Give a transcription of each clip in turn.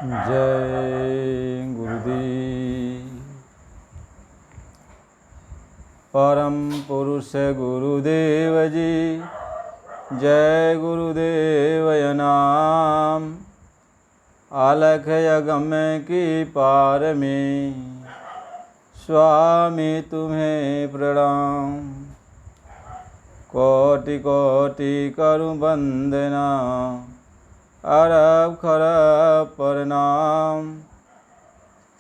जय गुरुदेव। परम पुरुष गुरुदेव जी, जय गुरुदेव नाम। अलख अगम्य की पार में स्वामी तुम्हें प्रणाम। कोटि कोटि करूं वंदना, अरब खरब प्रणाम।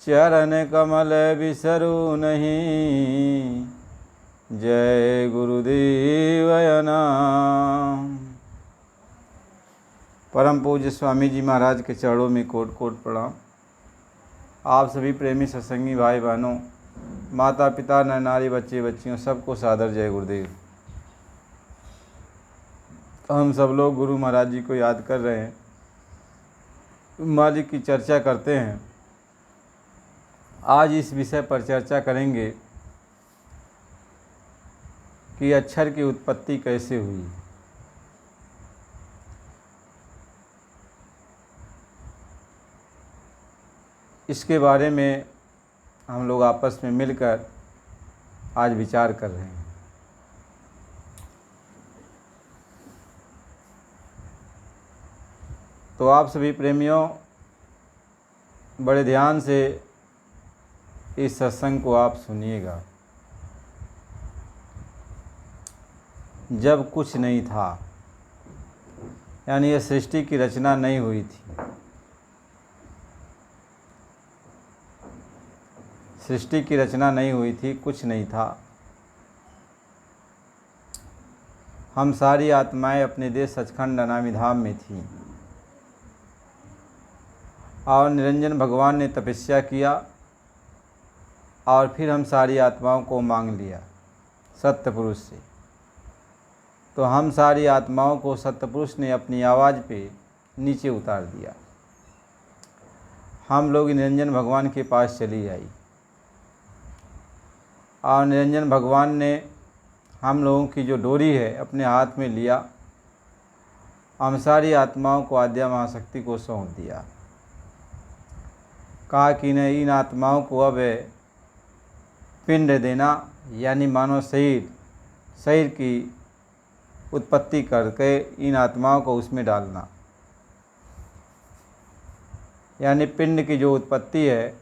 चरण कमल बिसरू नहीं, जय गुरुदेव नाम। परम पूज्य स्वामी जी महाराज के चरणों में कोट कोट प्रणाम। आप सभी प्रेमी सत्संगी भाई बहनों, माता पिता नर नारी बच्चे बच्चियों, सबको सादर जय गुरुदेव। हम सब लोग गुरु महाराज जी को याद कर रहे हैं, मालिक की चर्चा करते हैं। आज इस विषय पर चर्चा करेंगे कि अक्षर की उत्पत्ति कैसे हुई। इसके बारे में हम लोग आपस में मिलकर आज विचार कर रहे हैं। तो आप सभी प्रेमियों बड़े ध्यान से इस सत्संग को आप सुनिएगा। जब कुछ नहीं था, यानी यह सृष्टि की रचना नहीं हुई थी। सृष्टि की रचना नहीं हुई थी, कुछ नहीं था। हम सारी आत्माएं अपने देश सचखंड अनामी धाम में थीं और निरंजन भगवान ने तपस्या किया और फिर हम सारी आत्माओं को मांग लिया सत्य पुरुष से। तो हम सारी आत्माओं को सत्य पुरुष ने अपनी आवाज़ पे नीचे उतार दिया। हम लोग निरंजन भगवान के पास चली आई और निरंजन भगवान ने हम लोगों की जो डोरी है अपने हाथ में लिया। हम सारी आत्माओं को आद्या महाशक्ति को सौंप दिया। कहा कि न इन आत्माओं को अब पिंड देना, यानी मानव शरीर की उत्पत्ति करके इन आत्माओं को उसमें डालना। यानी पिंड की जो उत्पत्ति है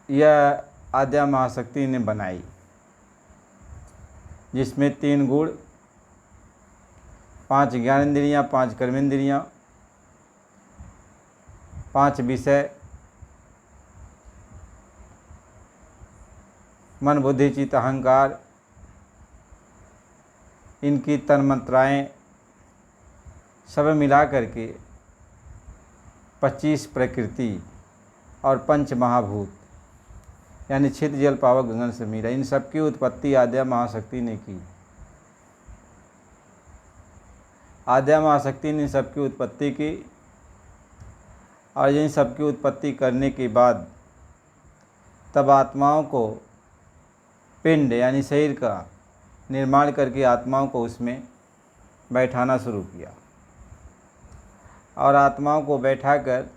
यह आद्या महाशक्ति ने बनाई, जिसमें 3 गुण, 5 ज्ञानेंद्रियाँ, 5 कर्मेंद्रियाँ, 5 विषय, मन बुद्धि चित्त अहंकार, इनकी तन्मात्राएँ सब मिला करके 25 प्रकृति और 5 महाभूत, यानी छित जल पावक गगन समीरा, इन सब की उत्पत्ति आद्या महाशक्ति ने की। आद्या महाशक्ति ने सबकी उत्पत्ति की और इन सबकी उत्पत्ति करने के बाद तब आत्माओं को पिंड यानी शरीर का निर्माण करके आत्माओं को उसमें बैठाना शुरू किया और आत्माओं को बैठाकर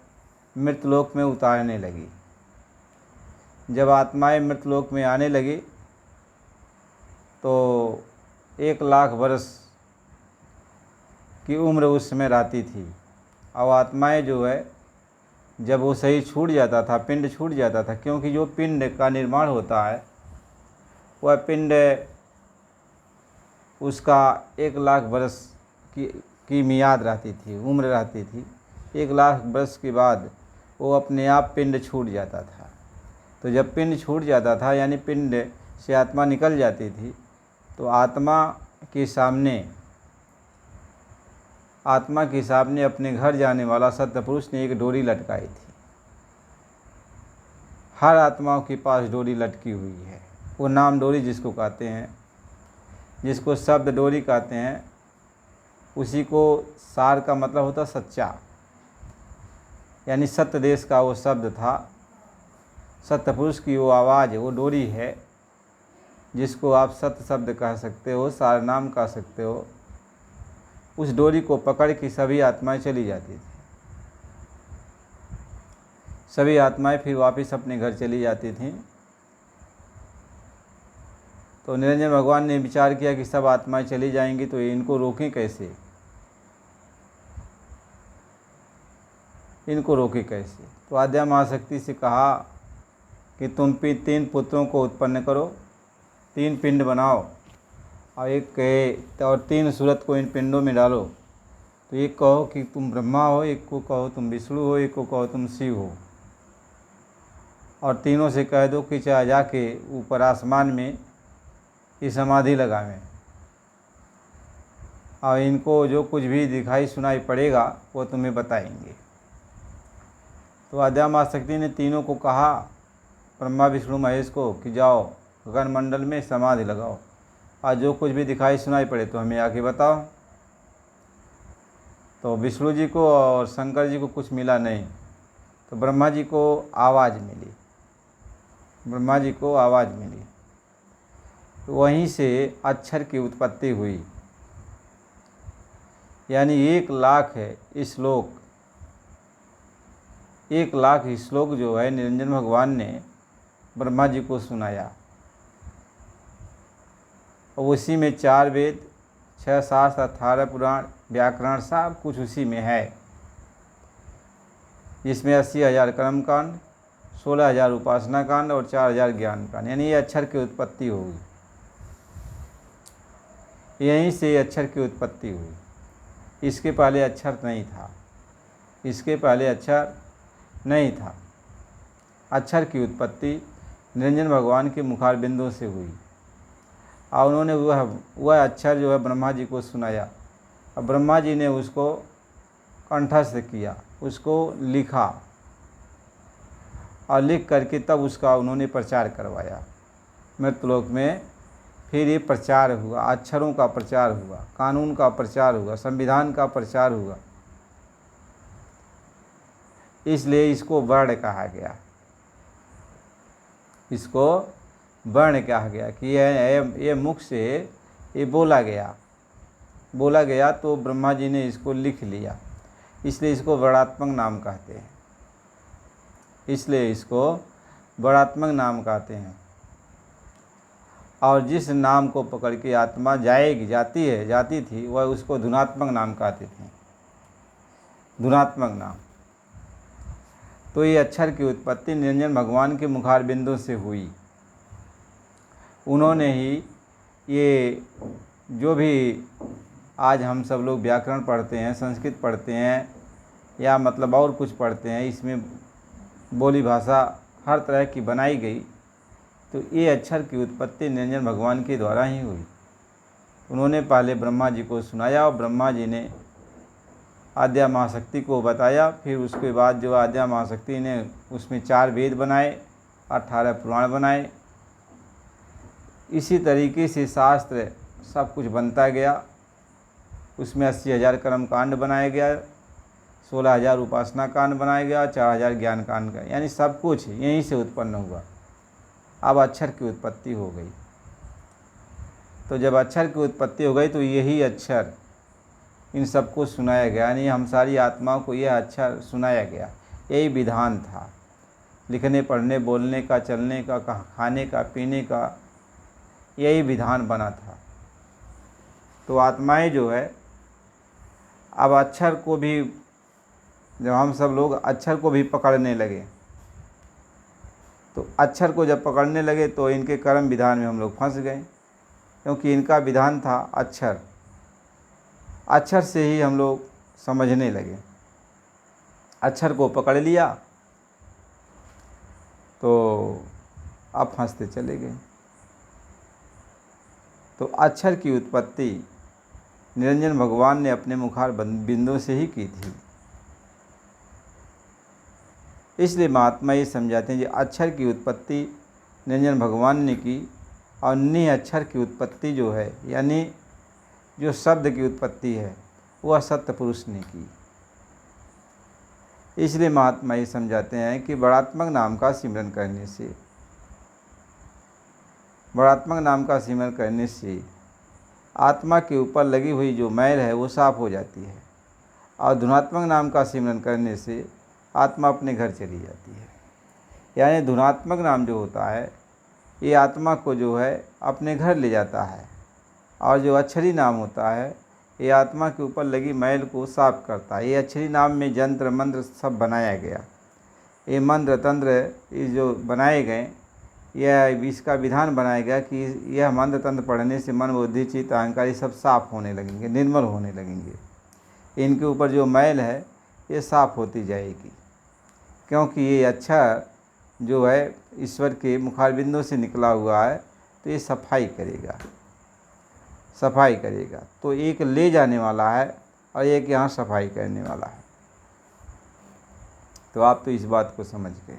मृतलोक में उतारने लगी। जब आत्माएं मृतलोक में आने लगी तो 1,00,000 वर्ष की उम्र उस समय रहती थी। और आत्माएं जो है, जब वो शरीर छूट जाता था, पिंड छूट जाता था, क्योंकि जो पिंड का निर्माण होता है वह पिंड उसका 1,00,000 वर्ष की मियाद रहती थी, उम्र रहती थी। 1,00,000 वर्ष के बाद वो अपने आप पिंड छूट जाता था। तो जब पिंड छूट जाता था, यानी पिंड से आत्मा निकल जाती थी, तो आत्मा के सामने अपने घर जाने वाला सत्य पुरुष ने एक डोरी लटकाई थी। हर आत्माओं के पास डोरी लटकी हुई है। वो नाम डोरी जिसको कहते हैं, जिसको शब्द डोरी कहते हैं, उसी को सार का मतलब होता सच्चा, यानी सत्य देश का वो शब्द था। सत्य पुरुष की वो आवाज़, वो डोरी है जिसको आप सत्य शब्द कह सकते हो, सार नाम कह सकते हो। उस डोरी को पकड़ के सभी आत्माएं चली जाती थी। सभी आत्माएं फिर वापस अपने घर चली जाती थीं। तो निरंजन भगवान ने विचार किया कि सब आत्माएं चली जाएंगी तो इनको रोकें कैसे, इनको रोकें कैसे। तो आद्या महाशक्ति से कहा कि तुम 3 पुत्रों को उत्पन्न करो, 3 पिंड बनाओ और और 3 सूरत को इन पिंडों में डालो। तो एक कहो कि तुम ब्रह्मा हो, एक को कहो तुम विष्णु हो, एक को कहो तुम शिव हो, और तीनों से कह दो कि चाहे जाके ऊपर आसमान में ये समाधि लगावें, और इनको जो कुछ भी दिखाई सुनाई पड़ेगा वो तुम्हें बताएंगे। तो आद्या महाशक्ति ने तीनों को कहा, ब्रह्मा विष्णु महेश को, कि जाओ गगन मंडल में समाधि लगाओ, और जो कुछ भी दिखाई सुनाई पड़े तो हमें आके बताओ। तो विष्णु जी को और शंकर जी को कुछ मिला नहीं, तो ब्रह्मा जी को आवाज़ मिली, ब्रह्मा जी को आवाज़ मिली। तो वहीं से अक्षर की उत्पत्ति हुई। यानी 1,00,000 श्लोक, 1,00,000 श्लोक जो है निरंजन भगवान ने ब्रह्मा जी को सुनाया। और उसी में 4 वेद, 6 शास्त्र, 18 पुराण, व्याकरण सब कुछ उसी में है, जिसमें 80,000 कर्मकांड, 16,000 उपासना कांड और 4,000 ज्ञान कांड। यानी ये अक्षर की उत्पत्ति होगी, यहीं से अक्षर की उत्पत्ति हुई। इसके पहले अक्षर नहीं था, इसके पहले अक्षर नहीं था। अक्षर की उत्पत्ति निरंजन भगवान के मुखार बिंदु से हुई, और उन्होंने वह अक्षर जो है ब्रह्मा जी को सुनाया, और ब्रह्मा जी ने उसको कंठस्थ किया, उसको लिखा, और लिख करके तब उसका उन्होंने प्रचार करवाया मृतलोक में। फिर ये प्रचार हुआ, अक्षरों का प्रचार हुआ, कानून का प्रचार हुआ, संविधान का प्रचार हुआ। इसलिए इसको वर्ण कहा गया, इसको वर्ण कहा गया कि ये मुख से ये बोला गया तो ब्रह्मा जी ने इसको लिख लिया, इसलिए इसको वर्णात्मक नाम कहते हैं, इसलिए इसको वर्णात्मक नाम कहते हैं। और जिस नाम को पकड़ के आत्मा जाती थी वह उसको धुनात्मक नाम कहते थे, धुनात्मक नाम। तो ये अक्षर की उत्पत्ति निरंजन भगवान के मुखार बिंदु से हुई। उन्होंने ही ये जो भी आज हम सब लोग व्याकरण पढ़ते हैं, संस्कृत पढ़ते हैं, या मतलब और कुछ पढ़ते हैं, इसमें बोली भाषा हर तरह की बनाई गई, तो ये अक्षर की उत्पत्ति निरंजन भगवान के द्वारा ही हुई। उन्होंने पहले ब्रह्मा जी को सुनाया, और ब्रह्मा जी ने आद्या महाशक्ति को बताया। फिर उसके बाद जो आद्या महाशक्ति ने उसमें 4 वेद बनाए, 18 पुराण बनाए। इसी तरीके से शास्त्र सब कुछ बनता गया। उसमें 80,000 कर्म कांड बनाया गया, 16,000 उपासना कांड बनाया गया, 4,000 ज्ञान कांड का, यानी सब कुछ यहीं से उत्पन्न हुआ। अब अक्षर की उत्पत्ति हो गई। तो जब अक्षर की उत्पत्ति हो गई तो यही अक्षर इन सबको सुनाया गया, यानी हम सारी आत्माओं को यह अक्षर सुनाया गया। यही विधान था, लिखने पढ़ने बोलने का, चलने का, खाने का, पीने का, यही विधान बना था। तो आत्माएं जो है अब अक्षर को भी, जब हम सब लोग अक्षर को भी पकड़ने लगे, तो अक्षर को जब पकड़ने लगे तो इनके कर्म विधान में हम लोग फंस गए, क्योंकि इनका विधान था अक्षर। अक्षर से ही हम लोग समझने लगे, अक्षर को पकड़ लिया तो अब फंसते चले गए। तो अक्षर की उत्पत्ति निरंजन भगवान ने अपने मुखार बिंदु से ही की थी। इसलिए महात्मा ये समझाते हैं कि अक्षर की उत्पत्ति निरंजन भगवान ने की, और नि अक्षर की उत्पत्ति जो है, यानी जो शब्द की उत्पत्ति है, वह सत्य पुरुष ने की। इसलिए महात्मा ये समझाते हैं कि वर्णात्मक नाम का सिमरन करने से, वर्णात्मक नाम का सिमरन करने से आत्मा के ऊपर लगी हुई जो मैल है वो साफ हो जाती है, और धुनात्मक नाम का सिमरन करने से आत्मा अपने घर चली जाती है। यानी धुनात्मक नाम जो होता है ये आत्मा को जो है अपने घर ले जाता है, और जो अक्षरी नाम होता है ये आत्मा के ऊपर लगी मैल को साफ करता है। ये अक्षरी नाम में यंत्र मंत्र सब बनाया गया, ये मंत्र तंत्र ये जो बनाए गए, यह इसका विधान बनाया गया कि यह मंत्र तंत्र पढ़ने से मन बुद्धि चित्त अहंकार ये सब साफ होने लगेंगे, निर्मल होने लगेंगे। इनके ऊपर जो मैल है ये साफ होती जाएगी, क्योंकि ये अच्छा जो है ईश्वर के मुखारबिंदों से निकला हुआ है, तो ये सफाई करेगा, सफाई करेगा। तो एक ले जाने वाला है और एक यहाँ सफाई करने वाला है। तो आप तो इस बात को समझ गए।